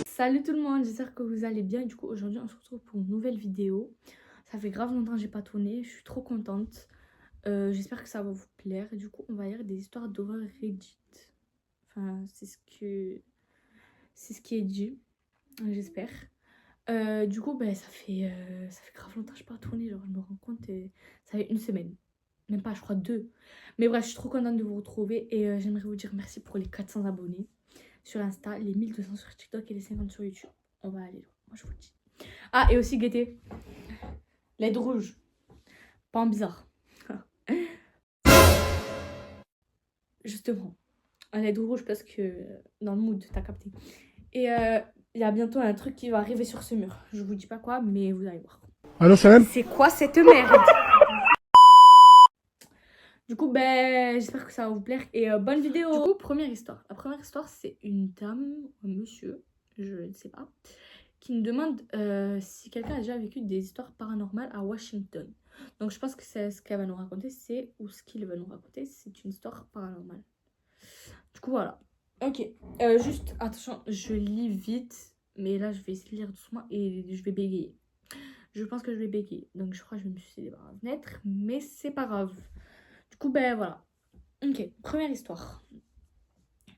Salut tout le monde, j'espère que vous allez bien. Du coup, aujourd'hui, on se retrouve pour une nouvelle vidéo. Ça fait grave longtemps que j'ai pas tourné, je suis trop contente. J'espère que ça va vous plaire. Du coup, on va lire des histoires d'horreur Reddit. Enfin, c'est ce qui est dit, j'espère. Du coup, ben, ça fait grave longtemps que je n'ai pas tourné. Genre, je me rends compte, ça fait une semaine. Même pas, je crois 2. Mais bref, je suis trop contente de vous retrouver. Et j'aimerais vous dire merci pour les 400 abonnés sur Insta, les 1200 sur TikTok et les 50 sur YouTube. On va aller loin, moi je vous le dis. Ah, et aussi guettez, l'aide rouge. Pas en bizarre. Justement, un l'aide rouge parce que dans le mood, t'as capté. Et il y a bientôt un truc qui va arriver sur ce mur. Je vous dis pas quoi, mais vous allez voir. Allô, Salam? C'est quoi cette merde? Du coup, ben, j'espère que ça va vous plaire et bonne vidéo. Du coup, première histoire. La première histoire, c'est une dame, un monsieur, je ne sais pas, qui nous demande si quelqu'un a déjà vécu des histoires paranormales à Washington. Donc, je pense que c'est ce qu'elle va nous raconter, ou ce qu'il va nous raconter, c'est une histoire paranormale. Du coup, voilà. Ok, juste, attention, je lis vite, mais là, je vais essayer de lire doucement et je vais bégayer. Je pense que je vais bégayer, donc je crois que je vais me suicider par la fenêtre, mais c'est pas grave. Du coup, ben voilà. Ok, première histoire.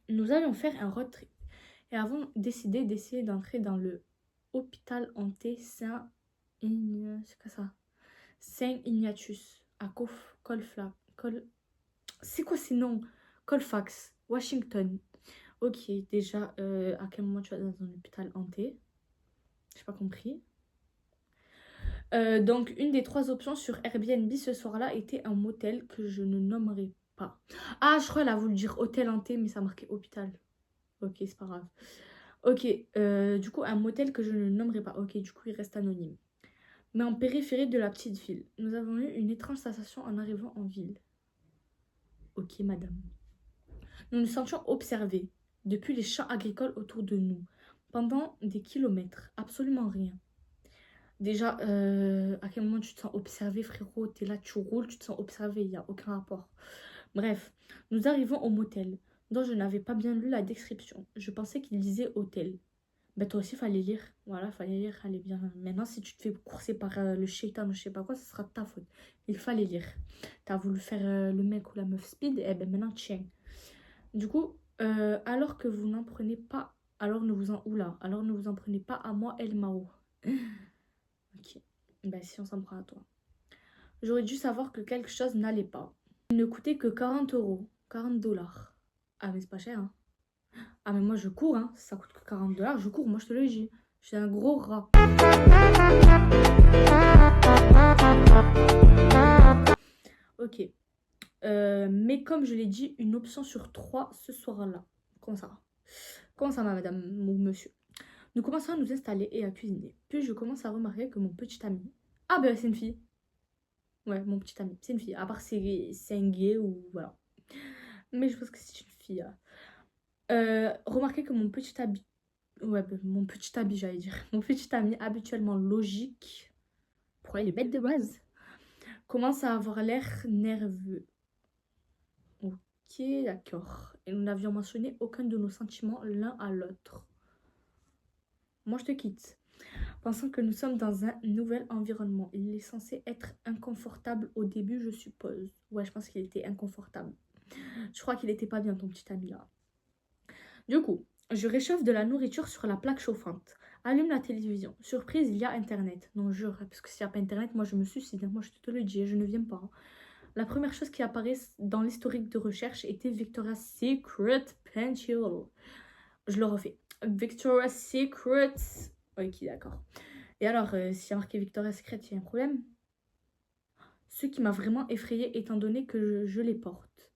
Nous allions faire un road trip et avons décidé d'essayer d'entrer dans le hôpital hanté Saint-Ignatius à C'est quoi ces noms? Colfax, Washington. Ok, déjà, à quel moment tu vas dans un hôpital hanté? J'ai pas compris. Donc, une des 3 options sur Airbnb ce soir-là était un motel que je ne nommerai pas. Ah, je crois qu'elle a voulu dire hôtel hanté, mais ça marquait hôpital. Ok, c'est pas grave. Ok, du coup, un motel que je ne nommerai pas. Ok, du coup, il reste anonyme. Mais en périphérie de la petite ville, nous avons eu une étrange sensation en arrivant en ville. Ok, madame. Nous nous sentions observés depuis les champs agricoles autour de nous, pendant des kilomètres. Absolument rien. Déjà, à quel moment tu te sens observé, frérot? T'es là, tu roules, tu te sens observé, il n'y a aucun rapport. Bref, nous arrivons au motel, dont je n'avais pas bien lu la description. Je pensais qu'il disait hôtel. Ben toi aussi, fallait lire. Voilà, fallait lire, allez bien. Maintenant, si tu te fais courser par le shaitan ou je sais pas quoi, ce sera de ta faute. Il fallait lire. T'as voulu faire le mec ou la meuf speed, et ben maintenant, tiens. Du coup, alors que vous n'en prenez pas, alors ne vous en... Oula, alors ne vous en prenez pas à moi, El Mao. Ok, ben si on s'en prend à toi. J'aurais dû savoir que quelque chose n'allait pas. Il ne coûtait que 40 €, 40 dollars. Ah mais c'est pas cher, hein. Ah mais moi je cours, hein. Ça coûte que 40 dollars, je cours, moi je te le dis. Je suis un gros rat. Ok. Mais comme je l'ai dit, une option sur 3 ce soir-là. Comment ça va? Comment ça va, madame ou monsieur? Nous commençons à nous installer et à cuisiner. Puis je commence à remarquer que mon petit ami... Ah ben c'est une fille. Ouais, mon petit ami, c'est une fille. À part c'est un gay ou voilà. Mais je pense que c'est une fille. Remarquez que mon petit ami... Ouais, ben, mon petit ami, j'allais dire. Mon petit ami, habituellement logique... Pourquoi il est bête de base? Commence à avoir l'air nerveux. Ok, d'accord. Et nous n'avions mentionné aucun de nos sentiments l'un à l'autre. Moi, je te quitte. Pensant que nous sommes dans un nouvel environnement. Il est censé être inconfortable au début, je suppose. Ouais, je pense qu'il était inconfortable. Je crois qu'il était pas bien, ton petit ami là. Du coup, je réchauffe de la nourriture sur la plaque chauffante. Allume la télévision. Surprise, il y a Internet. Non, jure, parce que s'il n'y a pas Internet, moi je me suicide. Moi je te le dis, je ne viens pas. La première chose qui apparaît dans l'historique de recherche était Victoria's Secret Pencil. Je le refais. Victoria's Secret. Ok, d'accord. Et alors, s'il y a marqué Victoria's Secret, il y a un problème? Ce qui m'a vraiment effrayée étant donné que je les porte.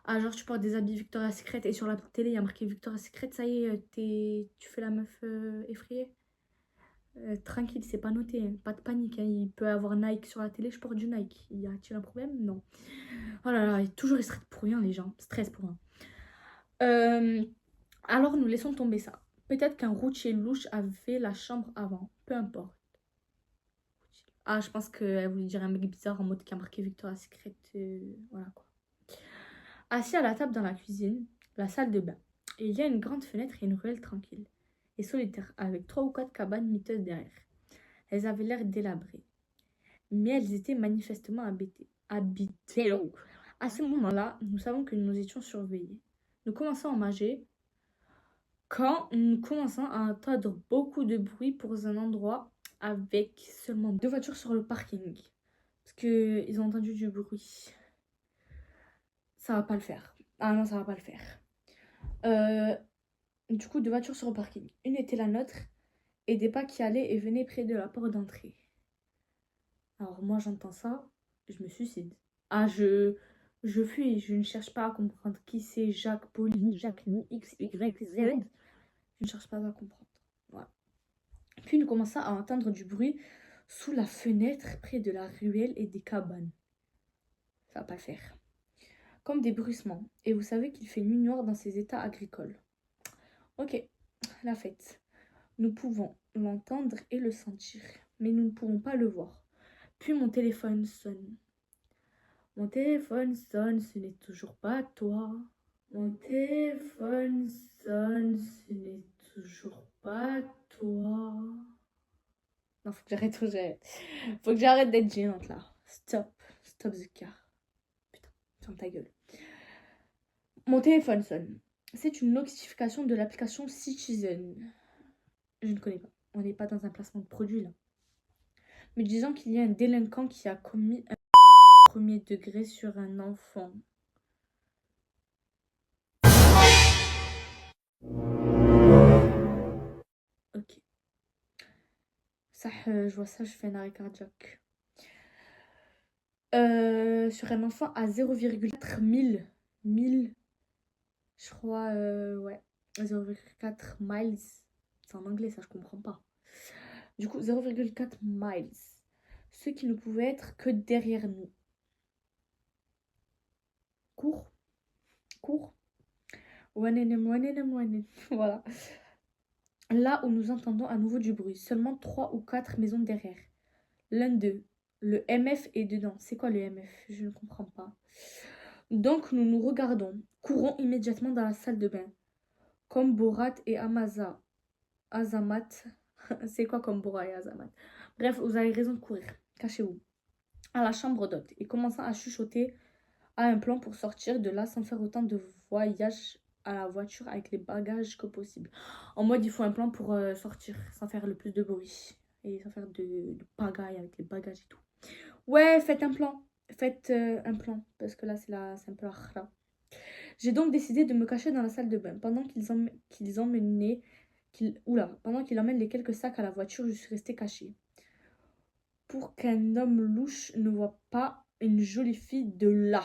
Ah, genre, tu portes des habits Victoria's Secret et sur la télé, il y a marqué Victoria's Secret, ça y est, tu fais la meuf effrayée. Tranquille, c'est pas noté, hein, pas de panique. Hein. Il peut y avoir Nike sur la télé, je porte du Nike. Y a-t-il un problème? Non. Oh là là, il est toujours stress pour rien, les gens. Stress pour rien. Alors, nous laissons tomber ça. Peut-être qu'un routier louche avait la chambre avant. Peu importe. Ah, je pense qu'elle voulait dire un mec bizarre en mode qui a marqué Victoria's Secret. Voilà quoi. Assis à la table dans la cuisine, la salle de bain, il y a une grande fenêtre et une ruelle tranquille et solitaire avec 3 ou 4 cabanes miteuses derrière. Elles avaient l'air délabrées, mais elles étaient manifestement habitées. À ce moment-là, nous savons que nous étions surveillés. Nous commençons à manger quand nous commençons à entendre beaucoup de bruit pour un endroit avec seulement 2 voitures sur le parking. Parce qu'ils ont entendu du bruit. Ça va pas le faire. Ah non, ça va pas le faire. Euh, du coup, 2 voitures sur le parking. Une était la nôtre et des pas qui allaient et venaient près de la porte d'entrée. Alors moi, j'entends ça, je me suicide. Ah, je fuis, je ne cherche pas à comprendre qui c'est Jacques, Pauline, Jacqueline, X, Y, Z. Je ne cherche pas à comprendre. Voilà. Puis nous commençons à entendre du bruit sous la fenêtre près de la ruelle et des cabanes. Ça va pas le faire. Comme des bruissements. Et vous savez qu'il fait nuit noire dans ces états agricoles. Ok, la fête. Nous pouvons l'entendre et le sentir, mais nous ne pouvons pas le voir. Puis mon téléphone sonne. Mon téléphone sonne, ce n'est toujours pas toi. Mon téléphone sonne, ce n'est toujours pas toi. Non, faut que j'arrête, faut que j'arrête d'être gênante là. Stop the car. Putain, ferme ta gueule. Mon téléphone sonne. C'est une notification de l'application Citizen. Je ne connais pas. On n'est pas dans un placement de produit là. Mais disons qu'il y a un délinquant qui a commis un premier degré sur un enfant. Ok. Ça, je vois ça, je fais un arrêt cardiaque. Sur un enfant à 0,4 1000, je crois, ouais, 0,4 miles. C'est en anglais, ça, je comprends pas. Du coup, 0,4 miles. Ce qui ne pouvait être que derrière nous. Cours. Voilà. Là où nous entendons à nouveau du bruit, seulement 3 ou 4 maisons derrière. L'un d'eux, le MF est dedans. C'est quoi le MF? Je ne comprends pas. Donc nous nous regardons, courons immédiatement dans la salle de bain. Comme Borat et Azamat. C'est quoi comme Borat et Azamat? Bref, vous avez raison de courir. Cachez-vous. À la chambre d'hôte et commençant à chuchoter à un plan pour sortir de là sans faire autant de voyages à la voiture avec les bagages que possible. En mode, il faut un plan pour sortir sans faire le plus de bruit et sans faire de pagaille avec les bagages et tout. Ouais, faites un plan. Faites un plan parce que là, c'est un peu la khra. J'ai donc décidé de me cacher dans la salle de bain pendant pendant qu'il emmène les quelques sacs à la voiture, je suis restée cachée. Pour qu'un homme louche ne voit pas une jolie fille de là.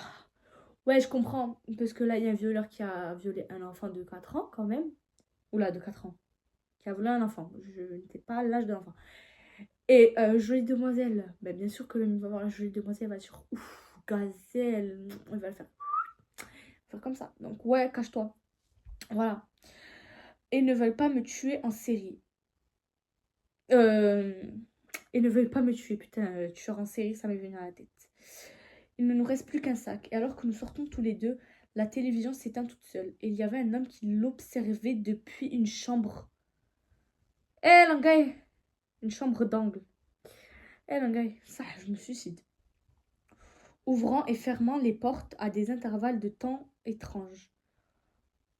Ouais, je comprends. Parce que là, il y a un violeur qui a violé un enfant de 4 ans, quand même. Oula, de 4 ans. Qui a volé un enfant. Je n'étais pas à l'âge de l'enfant. Et jolie demoiselle. Ben, bien sûr que l'homme va voir la jolie demoiselle, il va dire ouf, gazelle. Il va le faire comme ça. Donc, ouais, cache-toi. Voilà. Et ne veulent pas me tuer en série. Euh... Et ne veulent pas me tuer. Putain, tueur en série, ça m'est venu à la tête. Il ne nous reste plus qu'un sac. Et alors que nous sortons tous les deux, la télévision s'éteint toute seule. Et il y avait un homme qui l'observait depuis une chambre. Eh, l'angaï! Une chambre d'angle. Eh, l'angaï, ça, je me suicide. Ouvrant et fermant les portes à des intervalles de temps étranges.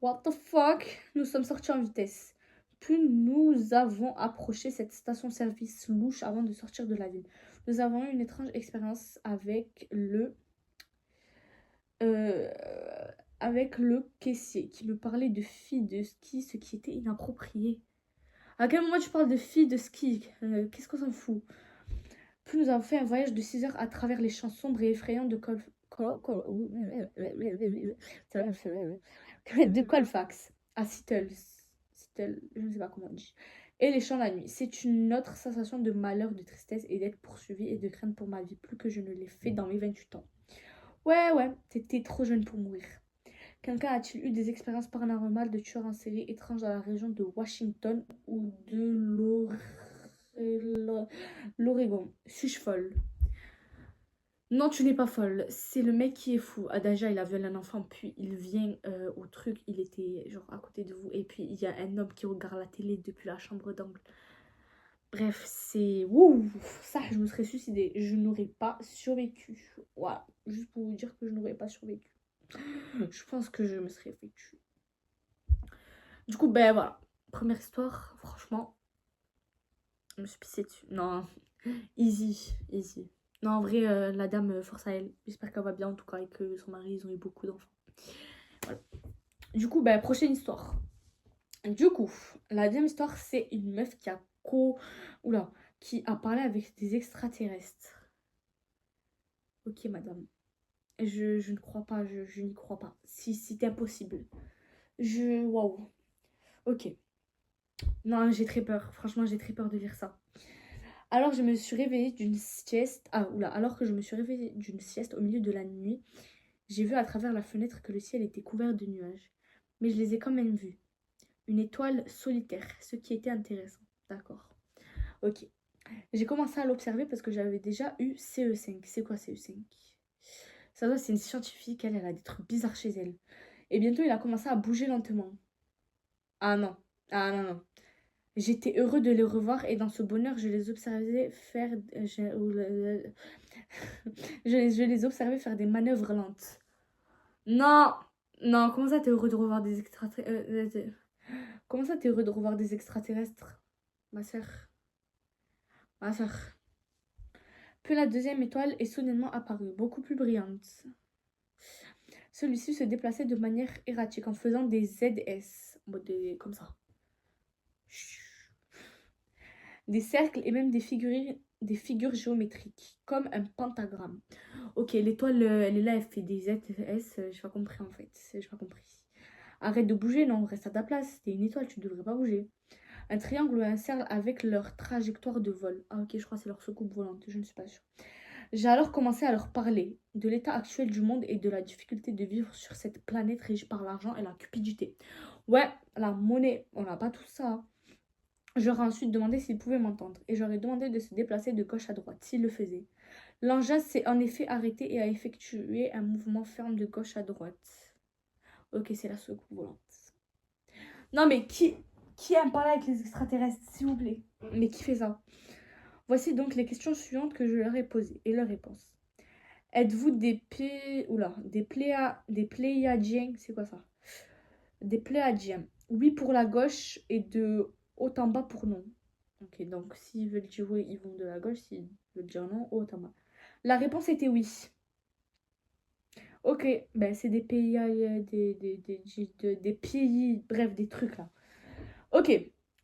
What the fuck? Nous sommes sortis en vitesse. Puis nous avons approché cette station-service louche avant de sortir de la ville. Nous avons eu une étrange expérience euh, avec le caissier qui me parlait de filles de ski, ce qui était inapproprié. À quel moment tu parles de filles de ski? Qu'est-ce qu'on s'en fout? Puis nous avons fait un voyage de 6 heures à travers les champs sombres et effrayants de Colfax à Seattle, je ne sais pas comment on dit. Et les champs la nuit. C'est une autre sensation de malheur, de tristesse et d'être poursuivi et de crainte pour ma vie, plus que je ne l'ai fait dans mes 28 ans. Ouais, t'étais trop jeune pour mourir. Quelqu'un a-t-il eu des expériences paranormales de tueurs en série étranges dans la région de Washington ou de c'est l'Oregon. Suis-je folle? Non, tu n'es pas folle. C'est le mec qui est fou. Adaja, il a violé un enfant, puis il vient au truc. Il était genre à côté de vous. Et puis il y a un homme qui regarde la télé depuis la chambre d'angle. Bref, c'est... Ouh, ça, je me serais suicidée. Je n'aurais pas survécu. Voilà, juste pour vous dire que je n'aurais pas survécu. Je pense que je me serais fait tuer. Du coup, ben voilà. Première histoire, franchement, je me suis pissée dessus. Non, easy, easy. Non, en vrai, la dame, force à elle. J'espère qu'elle va bien en tout cas et que son mari, ils ont eu beaucoup d'enfants. Voilà. Du coup, ben, prochaine histoire. Du coup, la deuxième histoire, c'est une meuf Oula, qui a parlé avec des extraterrestres. Ok, madame. Je ne crois pas, je n'y crois pas. Si c'était impossible. Waouh. Ok. Non, j'ai très peur. Franchement, j'ai très peur de lire ça. Alors, je me suis réveillée d'une sieste. Ah, oula. Alors que je me suis réveillée d'une sieste au milieu de la nuit, j'ai vu à travers la fenêtre que le ciel était couvert de nuages. Mais je les ai quand même vus. Une étoile solitaire, ce qui était intéressant. D'accord. Ok. J'ai commencé à l'observer parce que j'avais déjà eu CE5. C'est quoi CE5? Ça doit, c'est une scientifique, elle a des trucs bizarres chez elle. Et bientôt, il a commencé à bouger lentement. Ah non. Ah non, non. J'étais heureux de les revoir et dans ce bonheur, je les observais faire... je les observais faire des manœuvres lentes. Non, non, comment ça t'es heureux de revoir des extraterrestres comment ça t'es heureux de revoir des extraterrestres, ma sœur? Ma sœur. Puis la deuxième étoile est soudainement apparue, beaucoup plus brillante. Celui-ci se déplaçait de manière erratique en faisant des ZS, comme ça. Des cercles et même des figures géométriques, comme un pentagramme. Ok, l'étoile, elle est là, elle fait des ZS, j'ai pas compris en fait, j'ai pas compris. Arrête de bouger, non, reste à ta place, t'es une étoile, tu devrais pas bouger. Un triangle ou un cercle avec leur trajectoire de vol. Ah ok, je crois que c'est leur soucoupe volante, je ne suis pas sûre. J'ai alors commencé à leur parler de l'état actuel du monde et de la difficulté de vivre sur cette planète régie par l'argent et la cupidité. Ouais, la monnaie, on n'a pas tout ça. J'aurais ensuite demandé s'ils pouvaient m'entendre et j'aurais demandé de se déplacer de gauche à droite s'ils le faisaient. L'engin s'est en effet arrêté et a effectué un mouvement ferme de gauche à droite. Ok, c'est la soucoupe volante. Non mais qui aime parler avec les extraterrestres, s'il vous plaît? Mais qui fait ça? Voici donc les questions suivantes que je leur ai posées et leurs réponses. Êtes-vous des Pléiadiens? C'est quoi ça? Des Pléiadiens. Oui pour la gauche et de haut en bas pour non. Ok, donc s'ils veulent dire oui, ils vont de la gauche. S'ils veulent dire non, haut en bas. La réponse était oui. Ok, ben c'est des pays, des pays, bref, des trucs là. Ok,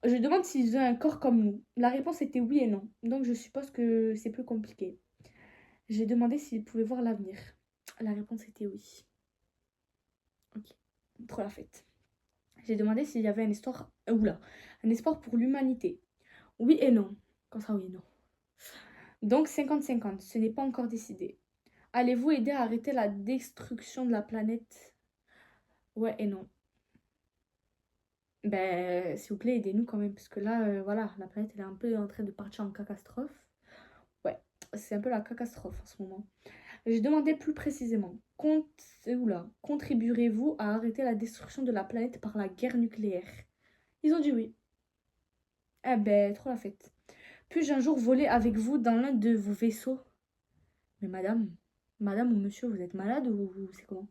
je demande s'ils ont un corps comme nous. La réponse était oui et non. Donc je suppose que c'est plus compliqué. J'ai demandé s'ils pouvaient voir l'avenir. La réponse était oui. Ok, pour la fête. J'ai demandé s'il y avait un espoir pour l'humanité. Oui et non. Quand ça, oui et non. Donc 50-50, ce n'est pas encore décidé. Allez-vous aider à arrêter la destruction de la planète? Ouais et non. Ben, s'il vous plaît, aidez-nous quand même, parce que là, voilà, la planète, elle est un peu en train de partir en catastrophe. Ouais, c'est un peu la catastrophe en ce moment. J'ai demandé plus précisément, contribuerez-vous à arrêter la destruction de la planète par la guerre nucléaire? Ils ont dit oui. Eh ben, trop la fête. Puis-je un jour voler avec vous dans l'un de vos vaisseaux? Mais madame ou monsieur, vous êtes malade ou c'est comment?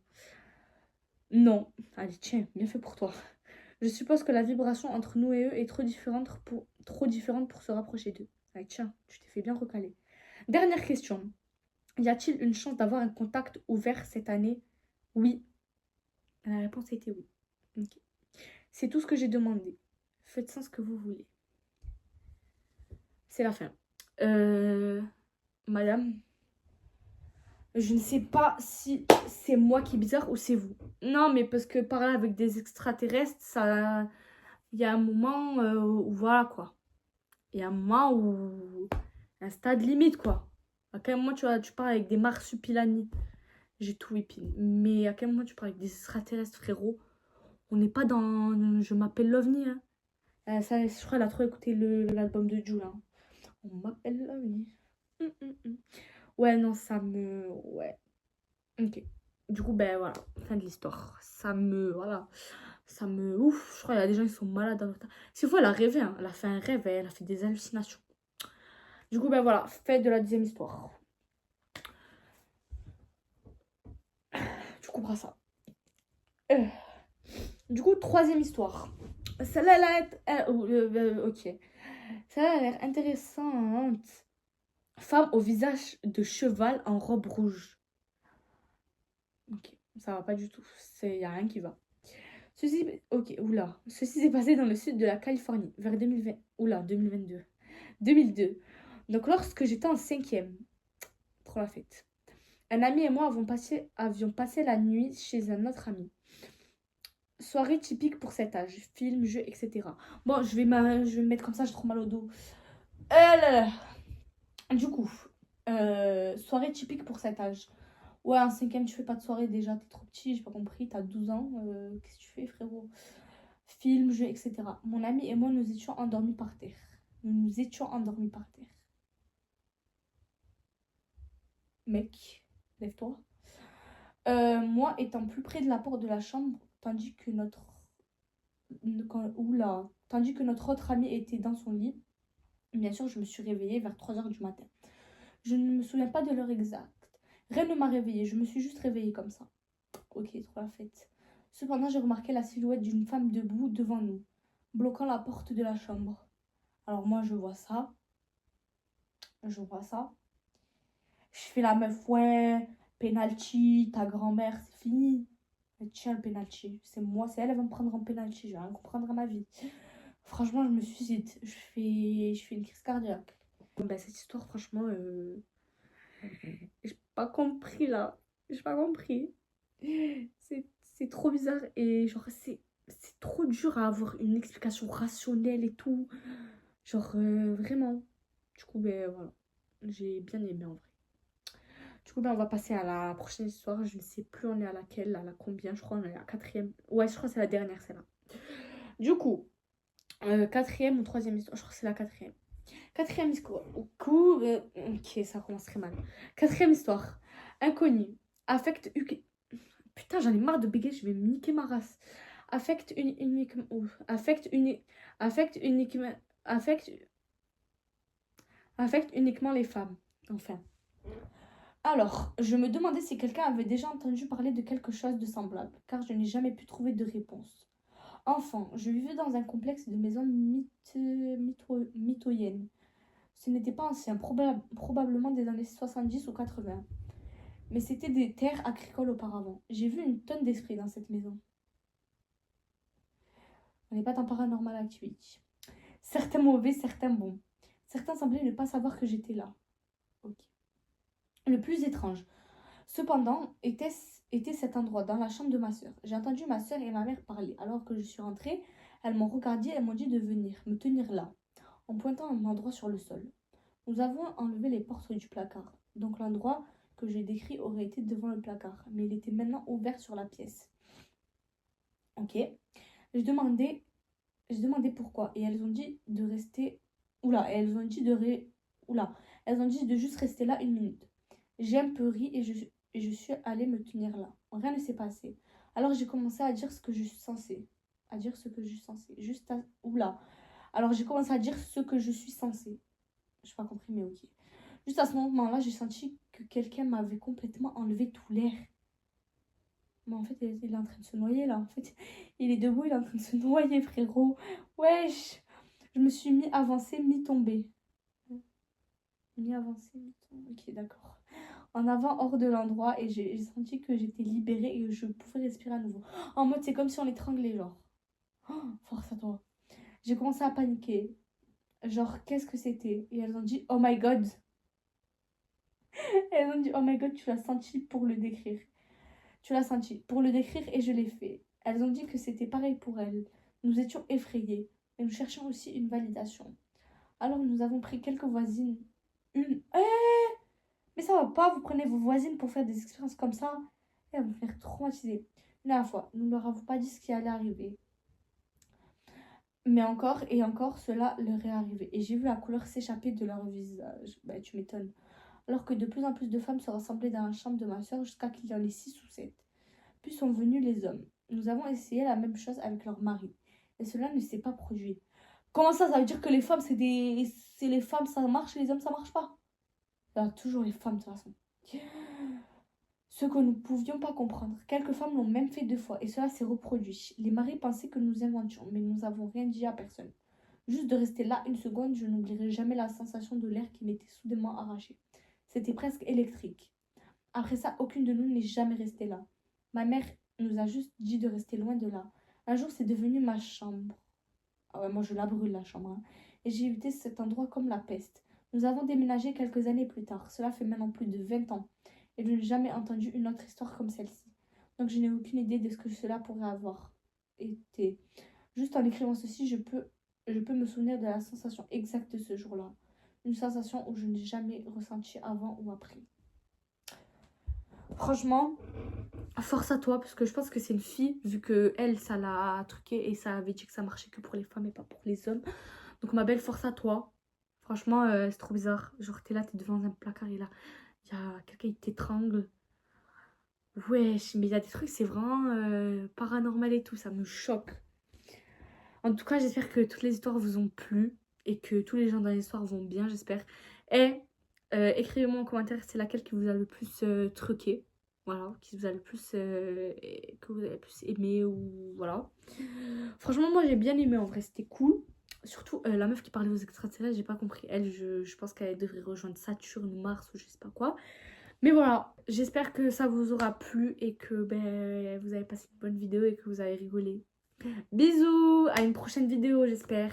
Non. Allez, tiens, bien fait pour toi. Je suppose que la vibration entre nous et eux est trop différente pour se rapprocher d'eux. Allez, tiens, tu t'es fait bien recaler. Dernière question. Y a-t-il une chance d'avoir un contact ouvert cette année? Oui. La réponse était oui. Ok. C'est tout ce que j'ai demandé. Faites sans ce que vous voulez. C'est la fin. Madame, je ne sais pas si c'est moi qui est bizarre ou c'est vous. Non, mais parce que parler avec des extraterrestres, ça... Il y a un moment où voilà, quoi. Il y a un moment où... Un stade limite, quoi. À quel moment tu parles avec des marsupilami? J'ai tout épine. Mais à quel moment tu parles avec des extraterrestres, frérot? On n'est pas dans... Je m'appelle l'OVNI, hein. Ça, je crois qu'elle a trop écouté l'album de Jul, hein. On m'appelle l'ami. Ouais, non, ça me... Ouais. Ok. Du coup, ben voilà, fin de l'histoire. Ça me... Voilà. Ça me... Ouf, je crois qu'il y a des gens qui sont malades. Cette fois, elle a rêvé, hein. Elle a fait un rêve, elle a fait des hallucinations. Du coup, ben voilà, fin de la deuxième histoire. Tu couperas ça. Du coup, troisième histoire. Celle-là, ok. Celle-là, elle a l'air intéressante. Femme au visage de cheval en robe rouge. Ok, ça va pas du tout. Il n'y a rien qui va. Ceci, ok, oula. Ceci s'est passé dans le sud de la Californie, vers 2020. Oula, 2022. 2002. Donc, lorsque j'étais en cinquième, pour la fête, un ami et moi avions passé la nuit chez un autre ami. Soirée typique pour cet âge, film, jeux, etc. Bon, je vais me mettre comme ça, j'ai trop mal au dos. Là là. Du coup, soirée typique pour cet âge. Ouais, en cinquième, tu fais pas de soirée déjà, t'es trop petit, j'ai pas compris, t'as 12 ans, qu'est-ce que tu fais, frérot? Film, jeux, etc. Mon ami et moi, nous étions endormis par terre. Nous nous étions endormis par terre. Mec, lève-toi. Moi, étant plus près de la porte de la chambre, tandis que notre autre ami était dans son lit, bien sûr, je me suis réveillée vers 3 heures du matin. Je ne me souviens pas de l'heure exacte. Rien ne m'a réveillée, je me suis juste réveillée comme ça. Ok, trop la fête. Cependant, j'ai remarqué la silhouette d'une femme debout devant nous, bloquant la porte de la chambre. Alors moi, je vois ça. Je fais la meuf, ouais, penalty, ta grand-mère, c'est fini. Mais tiens, le penalty, c'est moi, c'est elle, elle va me prendre en penalty, je vais rien comprendre à ma vie. Franchement, je me suicide, je fais une crise cardiaque. Bon, bah, cette histoire, franchement, j'ai pas compris là. J'ai pas compris. C'est trop bizarre et genre, c'est trop dur à avoir une explication rationnelle et tout. Genre, vraiment. Du coup, ben voilà. J'ai bien aimé en vrai. Du coup, ben, on va passer à la prochaine histoire. Je ne sais plus on est à laquelle, à la combien. Je crois on est à la quatrième. Ouais, je crois que c'est la dernière, celle-là. Du coup, quatrième ou troisième histoire. Je crois que c'est la quatrième. Quatrième histoire. Ok, ça commence très mal. Quatrième histoire. Inconnu. Affecte. Putain, j'en ai marre de bégayer, je vais me niquer ma race. Affecte uniquement. Affecte uniquement. Affecte, affecte uniquement les femmes. Enfin. Alors, je me demandais si quelqu'un avait déjà entendu parler de quelque chose de semblable, car je n'ai jamais pu trouver de réponse. Enfant, je vivais dans un complexe de maisons mitoyennes. Ce n'était pas ancien, probablement des années 70 ou 80. Mais c'était des terres agricoles auparavant. J'ai vu une tonne d'esprits dans cette maison. On n'est pas dans Paranormal Activity. Certains mauvais, certains bons. Certains semblaient ne pas savoir que j'étais là. Ok. Le plus étrange, cependant, était cet endroit, dans la chambre de ma sœur. J'ai entendu ma sœur et ma mère parler. Alors que je suis rentrée, elles m'ont regardé et m'ont dit de venir, me tenir là, en pointant un endroit sur le sol. Nous avons enlevé les portes du placard. Donc l'endroit que j'ai décrit aurait été devant le placard, mais il était maintenant ouvert sur la pièce. Ok. J'ai demandé pourquoi et elles ont dit de rester. Oula, et elles ont dit Oula, elles ont dit de juste rester là 1 minute. J'ai un peu ri et je suis allée me tenir là. Rien ne s'est passé. Alors j'ai commencé à dire ce que je suis censée. À dire ce que je suis censée. Oula. Alors j'ai commencé à dire ce que je suis censée. Je n'ai pas compris, mais ok. Juste à ce moment-là, j'ai senti que quelqu'un m'avait complètement enlevé tout l'air. Mais en fait, il est en train de se noyer là. En fait, il est debout, il est en train de se noyer, frérot. Wesh. Je me suis mis avancé, mi tombé. Mi avancé, mi tombé. Ok, d'accord. En avant, hors de l'endroit, et j'ai senti que j'étais libérée et que je pouvais respirer à nouveau. En mode, c'est comme si on l'étranglait, genre. Oh, force à toi. J'ai commencé à paniquer. Genre, qu'est-ce que c'était? Et elles ont dit, oh my god. Elles ont dit, oh my god, tu l'as senti pour le décrire. Tu l'as senti pour le décrire et je l'ai fait. Elles ont dit que c'était pareil pour elles. Nous étions effrayés et nous cherchions aussi une validation. Alors nous avons pris quelques voisines. Mais ça va pas, vous prenez vos voisines pour faire des expériences comme ça. Et elles vont faire traumatiser. Une dernière fois, nous ne leur avons pas dit ce qui allait arriver. Mais encore et encore, cela leur est arrivé. Et j'ai vu la couleur s'échapper de leur visage. Bah, tu m'étonnes. Alors que de plus en plus de femmes se rassemblaient dans la chambre de ma soeur jusqu'à qu'il y en ait 6 ou 7. Puis sont venus les hommes. Nous avons essayé la même chose avec leurs maris. Et cela ne s'est pas produit. Comment ça veut dire que les femmes, c'est les femmes, ça marche, et les hommes, ça marche pas? Il y a toujours les femmes, de toute façon. Ce que nous ne pouvions pas comprendre. Quelques femmes l'ont même fait 2 fois, et cela s'est reproduit. Les maris pensaient que nous inventions, mais nous n'avons rien dit à personne. Juste de rester là une seconde, je n'oublierai jamais la sensation de l'air qui m'était soudainement arraché. C'était presque électrique. Après ça, aucune de nous n'est jamais restée là. Ma mère nous a juste dit de rester loin de là. Un jour, c'est devenu ma chambre. Ah ouais, moi je la brûle la chambre, hein. Et j'ai évité cet endroit comme la peste. Nous avons déménagé quelques années plus tard. Cela fait maintenant plus de 20 ans. Et je n'ai jamais entendu une autre histoire comme celle-ci. Donc je n'ai aucune idée de ce que cela pourrait avoir été. Juste en écrivant ceci, je peux me souvenir de la sensation exacte de ce jour-là. Une sensation où je n'ai jamais ressenti avant ou après. Franchement, force à toi, parce que je pense que c'est une fille, vu que elle, ça l'a truqué et ça avait dit que ça marchait que pour les femmes et pas pour les hommes. Donc ma belle, force à toi. Franchement, c'est trop bizarre. Genre, t'es là, t'es devant un placard et là, il y a quelqu'un qui t'étrangle. Wesh, mais il y a des trucs, c'est vraiment paranormal et tout, ça me choque. En tout cas, j'espère que toutes les histoires vous ont plu et que tous les gens dans l'histoire vont bien, j'espère. Et écrivez-moi en commentaire c'est laquelle qui vous a le plus truqué. Voilà, qui vous a le plus que vous avez le plus aimé ou voilà. Franchement, moi j'ai bien aimé en vrai, c'était cool. Surtout la meuf qui parlait aux extraterrestres, j'ai pas compris. Elle, je pense qu'elle devrait rejoindre Saturne ou Mars ou je sais pas quoi. Mais voilà, j'espère que ça vous aura plu et que ben, vous avez passé une bonne vidéo et que vous avez rigolé. Bisous, à une prochaine vidéo, j'espère.